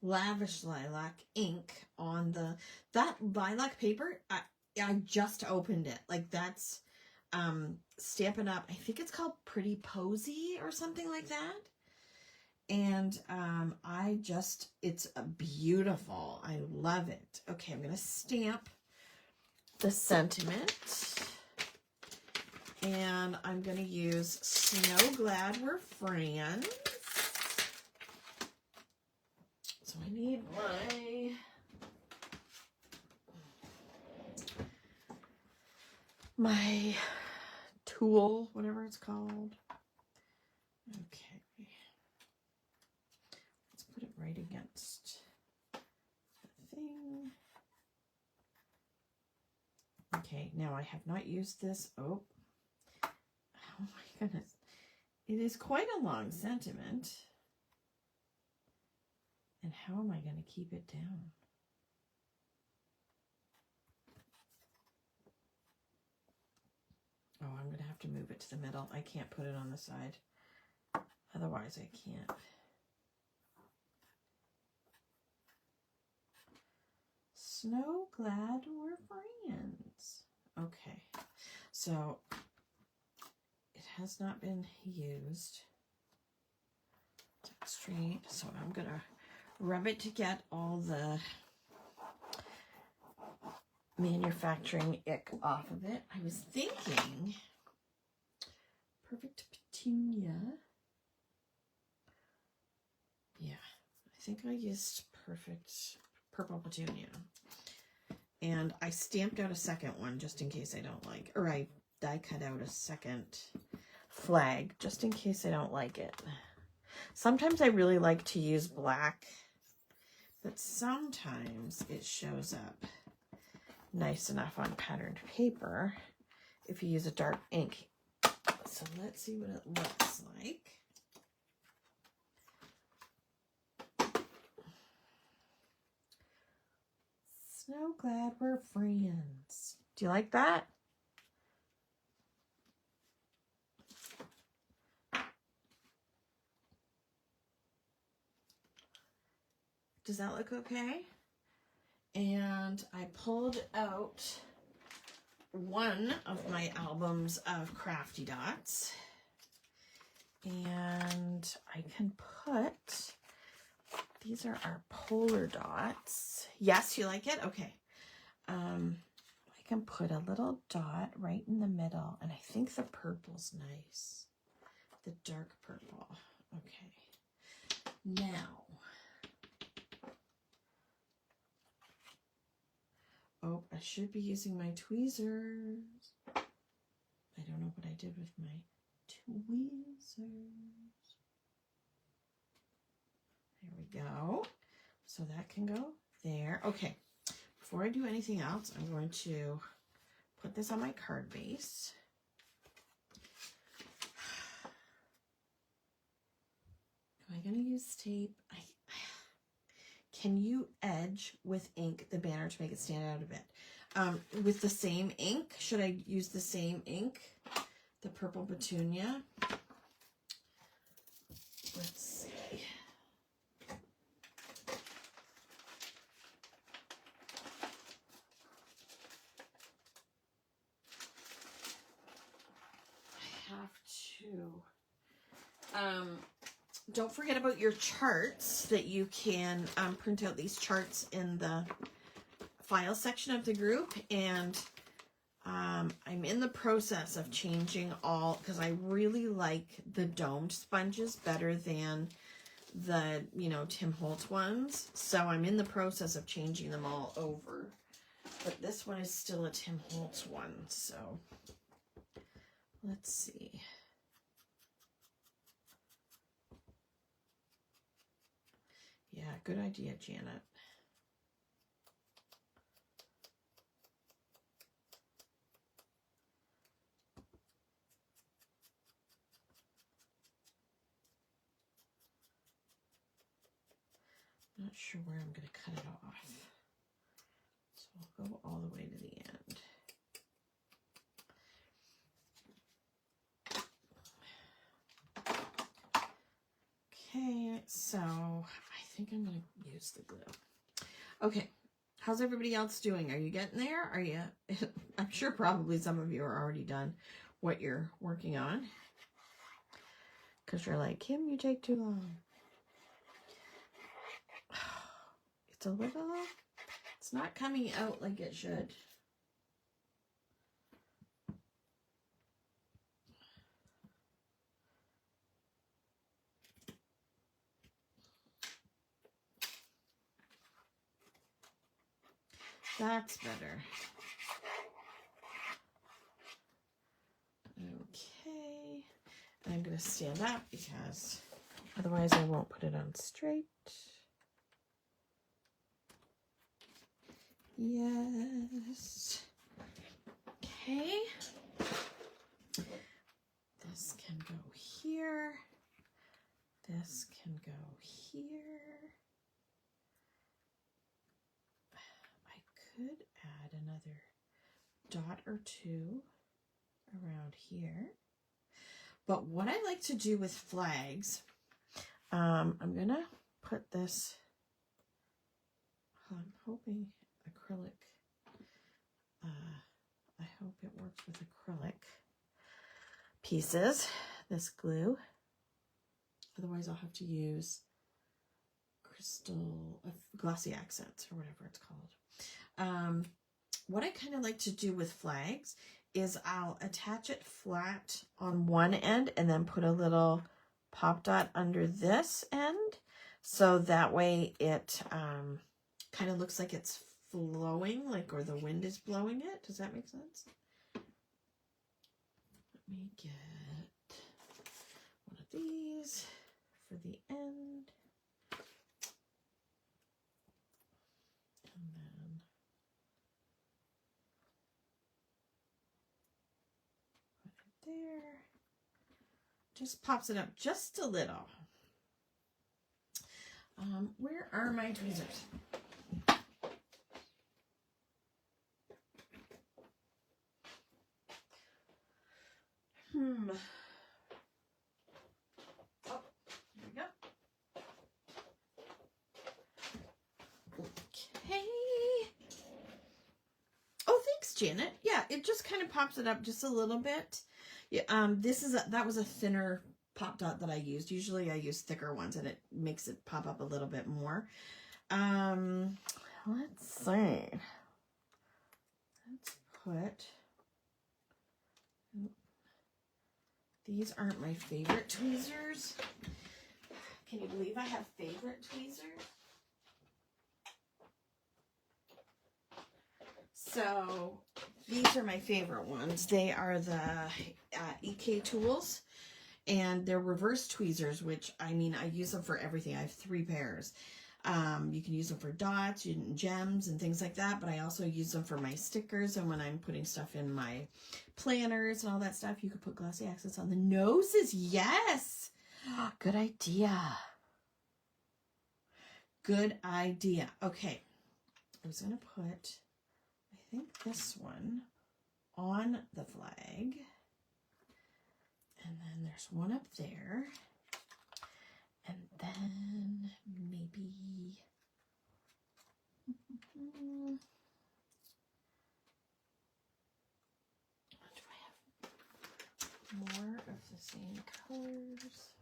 Lavish lilac ink on that lilac paper, I just opened it. Like that's Stampin' Up. I think it's called Pretty Posy or something like that. And it's beautiful. I love it. Okay, I'm going to stamp the sentiment. And I'm going to use Snow Glad We're Friends. So I need my tool, whatever it's called. Okay. Let's put it right against the thing. Okay, now I have not used this. Oh my goodness. It is quite a long sentiment. And how am I going to keep it down? Oh, I'm going to have to move it to the middle. I can't put it on the side. Otherwise, I can't. Snow Glad We're Friends. Okay. So, it has not been used. straight. So I'm gonna rub it to get all the manufacturing ick off of it. I was thinking Perfect Petunia. Yeah, I think I used Perfect Purple Petunia. And I stamped out a second one just in case I don't like, or I die cut out a second flag just in case I don't like it. Sometimes I really like to use black, but sometimes it shows up nice enough on patterned paper if you use a dark ink. So let's see what it looks like. So glad we're friends. Do you like that? Does that look okay? And I pulled out one of my albums of Crafty Dots. And I can put, these are our polar dots. Yes, you like it? Okay. I can put a little dot right in the middle. And I think the purple's nice. The dark purple. Okay. Now. Oh, I should be using my tweezers. I don't know what I did with my tweezers. There we go. So that can go there. Okay. Before I do anything else, I'm going to put this on my card base. Am I going to use tape? Can you edge with ink the banner to make it stand out a bit? With the same ink, should I use the same ink? The Purple Petunia? Let's see. I have to. Don't forget about your charts, that you can print out these charts in the file section of the group. And I'm in the process of changing all, because I really like the domed sponges better than the, you know, Tim Holtz ones. So I'm in the process of changing them all over. But this one is still a Tim Holtz one. So let's see. Yeah, good idea, Janet. Not sure where I'm going to cut it off. So I'll go all the way to the end. Okay, so I think I'm going to use the glue. Okay, how's everybody else doing? Are you getting there? Are you? I'm sure probably some of you are already done what you're working on. Because you're like, Kim, you take too long. It's a little, it's not coming out like it should. That's better. Okay. I'm going to stand up because otherwise I won't put it on straight. Yes. Okay. This can go here. This can go here. I could add another dot or two around here. But what I like to do with flags, I'm going to put this, I'm hoping acrylic, I hope it works with acrylic pieces, this glue. Otherwise I'll have to use crystal, glossy accents or whatever it's called. What I kind of like to do with flags is I'll attach it flat on one end and then put a little pop dot under this end. So that way it kind of looks like it's flowing, like, or the wind is blowing it. Does that make sense? Let me get one of these for the end. And then put it there. Just pops it up just a little. Where are my tweezers? Oh, there we go. Okay. Oh, thanks, Janet. Yeah, it just kind of pops it up just a little bit. Yeah, that was a thinner pop dot that I used. Usually I use thicker ones and it makes it pop up a little bit more. Let's see. Let's put, these aren't my favorite tweezers. Can you believe I have favorite tweezers? So these are my favorite ones. They are the EK tools, and they're reverse tweezers, which, I mean, I use them for everything. I have 3 pairs. You can use them for dots and gems and things like that, but I also use them for my stickers and when I'm putting stuff in my planners and all that stuff. You could put glossy accents on the noses. Yes! Good idea. Good idea. Okay. I was going to put, I think, this one on the flag. And then there's one up there. And then maybe do I have more of the same colors?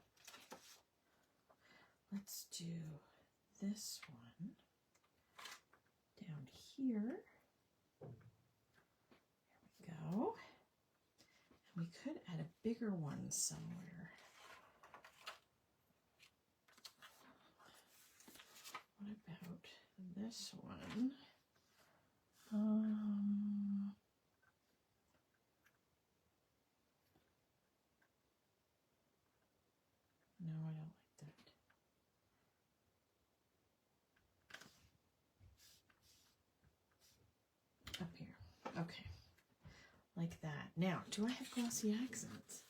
Let's do this one down here. There we go. And we could add a bigger one somewhere. What about this one? No, I don't like that. Up here. Okay. Like that. Now, do I have glossy accents?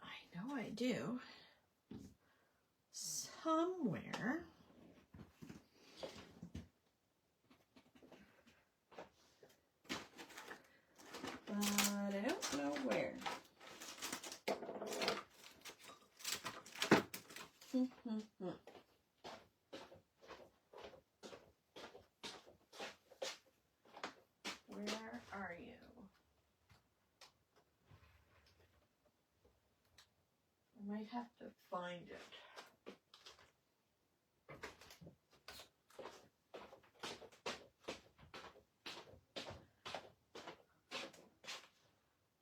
I know I do. Somewhere. But I don't know where. Where are you? I might have to find it.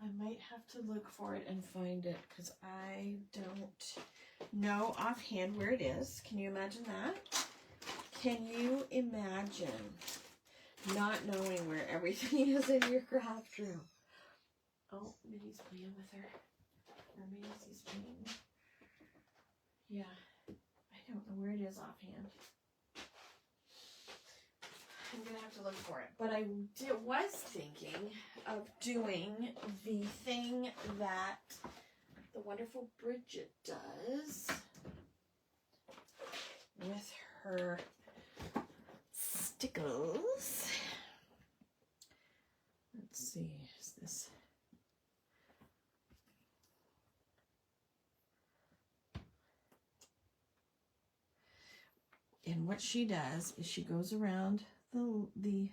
I might have to look for it and find it because I don't know offhand where it is. Can you imagine that? Can you imagine not knowing where everything is in your craft room? Oh, Minnie's playing with her. Or Maisie's playing. Yeah, I don't know where it is offhand. I'm going to have to look for it. But I was thinking of doing the thing that the wonderful Bridget does with her stickles. Let's see, is this... And what she does is she goes around the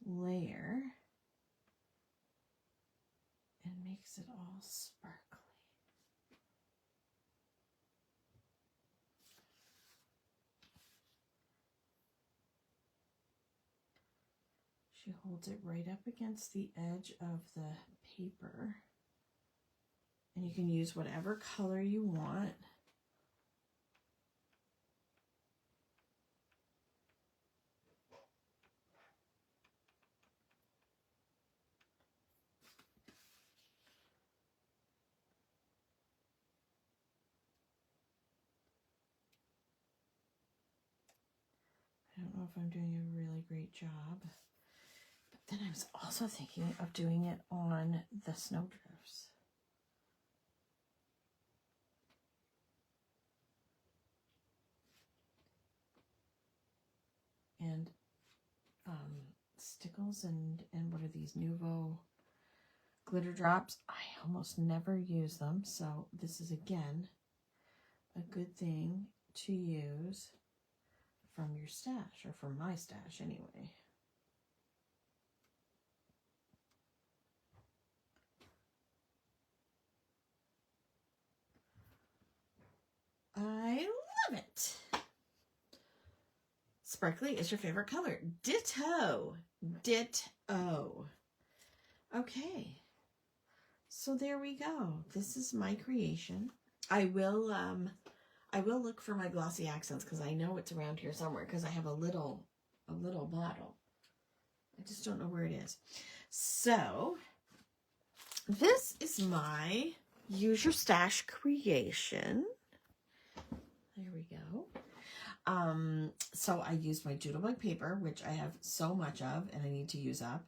layer and makes it all sparkly. She holds it right up against the edge of the paper. And you can use whatever color you want. I don't know if I'm doing a really great job. But then I was also thinking of doing it on the snowdrifts. And stickles and what are these Nouveau glitter drops? I almost never use them, so this is again a good thing to use from your stash, or from my stash anyway. I love it. Sparkly is your favorite color. Ditto. Ditto. Okay. So there we go. This is my creation. I will look for my glossy accents because I know it's around here somewhere because I have a little bottle. I just don't know where it is. So this is my Use Your Stash creation. There we go. So I used my Doodlebug paper, which I have so much of and I need to use up.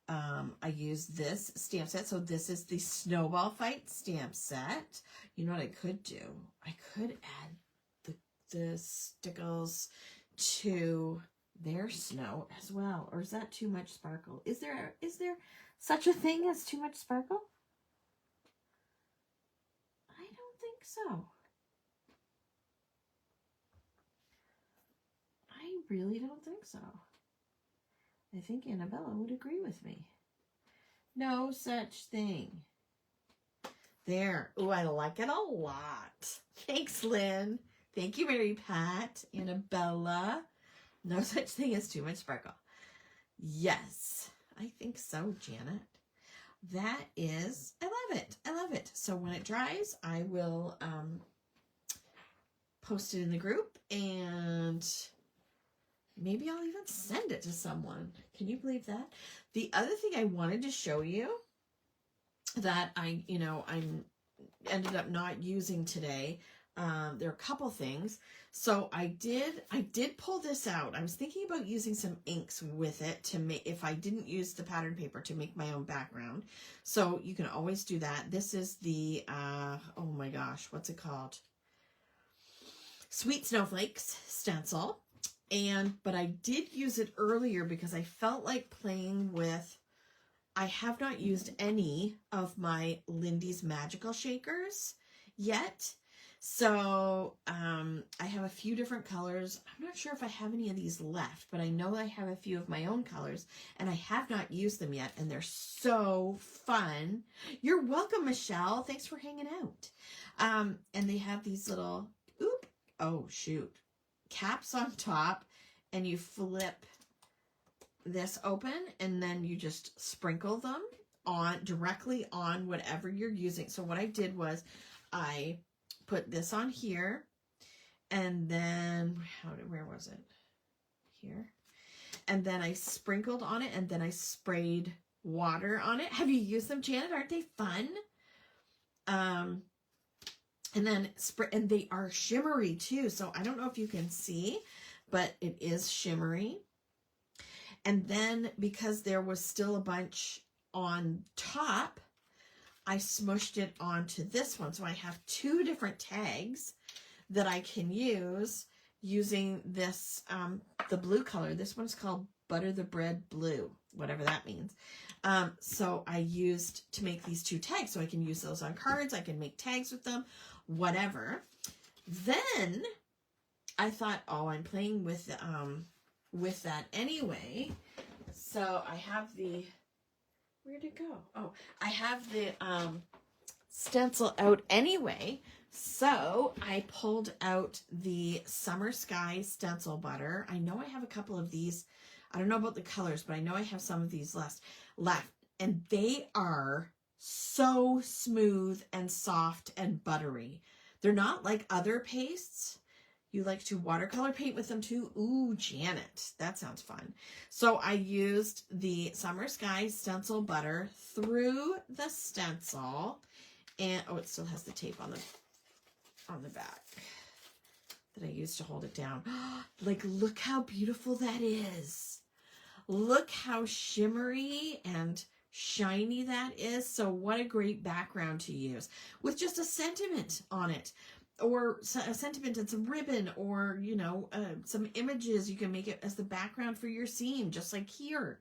I use this stamp set. So this is the Snowball Fight stamp set. You know what I could do? I could add the stickles to their snow as well. Or is that too much sparkle? Is there such a thing as too much sparkle? I don't think so. I really don't think so. I think Annabella would agree with me. No such thing. There. Oh, I like it a lot. Thanks, Lynn. Thank you, Mary Pat. Annabella. No such thing as too much sparkle. Yes, I think so, Janet. That is, I love it. I love it. So when it dries, I will post it in the group, and maybe I'll even send it to someone. Can you believe that? The other thing I wanted to show you that I ended up not using today, there are a couple things. So I did pull this out. I was thinking about using some inks with it to make, if I didn't use the pattern paper, to make my own background. So you can always do that. This is the, oh my gosh, what's it called? Sweet Snowflakes stencil. But I did use it earlier because I felt like playing with, I have not used any of my Lindy's Magical Shakers yet. So I have a few different colors. I'm not sure if I have any of these left, but I know I have a few of my own colors and I have not used them yet. And they're so fun. You're welcome, Michelle. Thanks for hanging out. And they have these little, caps on top, and you flip this open and then you just sprinkle them on directly on whatever you're using. So what I did was I put this on here, and then where was it? Here. And then I sprinkled on it, and then I sprayed water on it. Have you used them, Janet? Aren't they fun? And then and they are shimmery too. So I don't know if you can see, but it is shimmery. And then because there was still a bunch on top, I smushed it onto this one. So I have two different tags that I can use using this, the blue color. This one's called Butter the Bread Blue, whatever that means. So I used to make these two tags. So I can use those on cards. I can make tags with them, whatever. Then I thought, oh, I'm playing with that anyway. So I have the, where'd it go? Oh, I have the stencil out anyway. So I pulled out the Summer Sky stencil butter. I know I have a couple of these I don't know about the colors, but I know I have some of these left. And they are so smooth and soft and buttery. They're not like other pastes. You like to watercolor paint with them too? Ooh, Janet, that sounds fun. So I used the Summer Sky stencil butter through the stencil, and oh, it still has the tape on the back that I used to hold it down. Like, look how beautiful that is. Look how shimmery and shiny that is. So what a great background to use with just a sentiment on it, or a sentiment and some ribbon, or, you know, some images. You can make it as the background for your scene, just like here.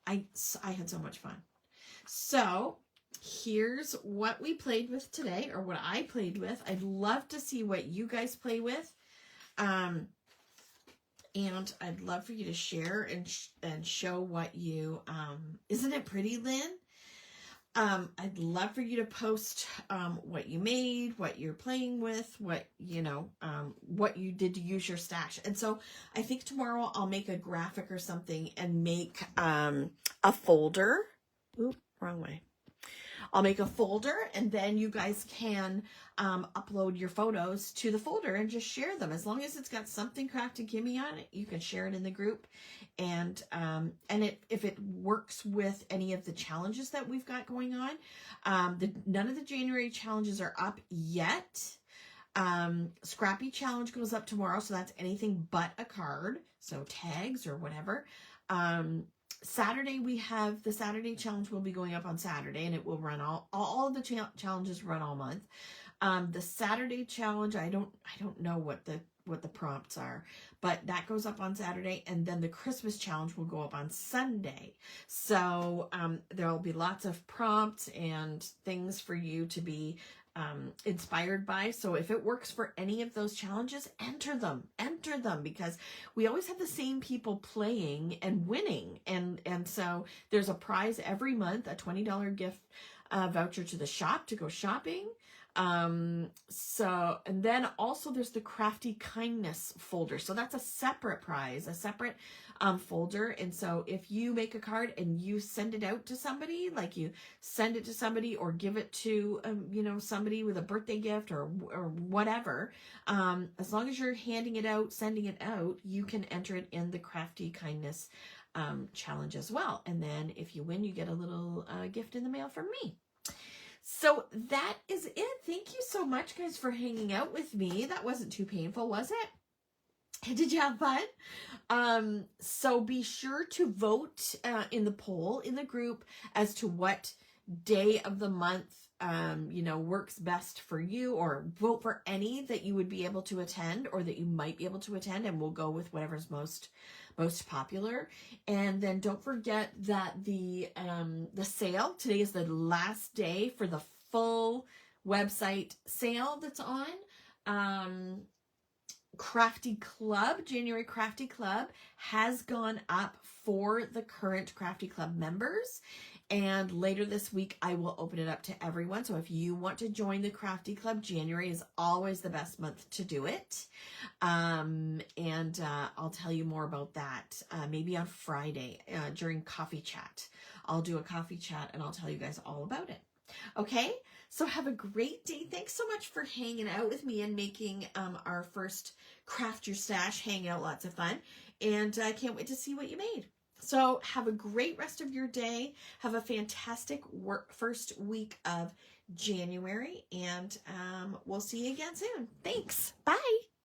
I had so much fun. So here's what we played with today, or what I played with. I'd love to see what you guys play with. And I'd love for you to share and show what you, isn't it pretty, Lynn? I'd love for you to post what you made, what you're playing with, what, you know, what you did to use your stash. And so I think tomorrow I'll make a graphic or something and make a folder. Oop, wrong way. I'll make a folder, and then you guys can upload your photos to the folder and just share them. As long as it's got something Kraftin Kimmie on it, you can share it in the group. And if it works with any of the challenges that we've got going on, none of the January challenges are up yet. Scrappy challenge goes up tomorrow, so that's anything but a card, so tags or whatever. Saturday, we have the Saturday challenge will be going up on Saturday, and it will run all of the challenges run all month. The Saturday challenge, I don't know what the prompts are, but that goes up on Saturday, and then the Christmas challenge will go up on Sunday. So there'll be lots of prompts and things for you to be inspired by. So if it works for any of those challenges, enter them, because we always have the same people playing and winning. And so there's a prize every month, a $20 gift voucher to the shop to go shopping. And then also there's the Crafty Kindness folder. So that's a separate prize, a separate folder. And so if you make a card and you send it out to somebody, like you send it to somebody or give it to, you know, somebody with a birthday gift or whatever, as long as you're handing it out, sending it out, you can enter it in the Crafty Kindness challenge as well. And then if you win, you get a little gift in the mail from me. So that is it. Thank you so much, guys, for hanging out with me. That wasn't too painful, was it? Did you have fun? So be sure to vote in the poll in the group as to what day of the month, you know, works best for you, or vote for any that you would be able to attend or that you might be able to attend, and we'll go with whatever's most popular. And then don't forget that the sale today is the last day for the full website sale that's on. Crafty Club, January Crafty Club has gone up for the current Crafty Club members. And later this week, I will open it up to everyone. So if you want to join the Crafty Club, January is always the best month to do it. And I'll tell you more about that maybe on Friday during Coffee Chat. I'll do a coffee chat and I'll tell you guys all about it. Okay, so have a great day. Thanks so much for hanging out with me and making our first Craft Your Stash hangout lots of fun. And I can't wait to see what you made. So have a great rest of your day. Have a fantastic first week of January, and we'll see you again soon. Thanks. Bye.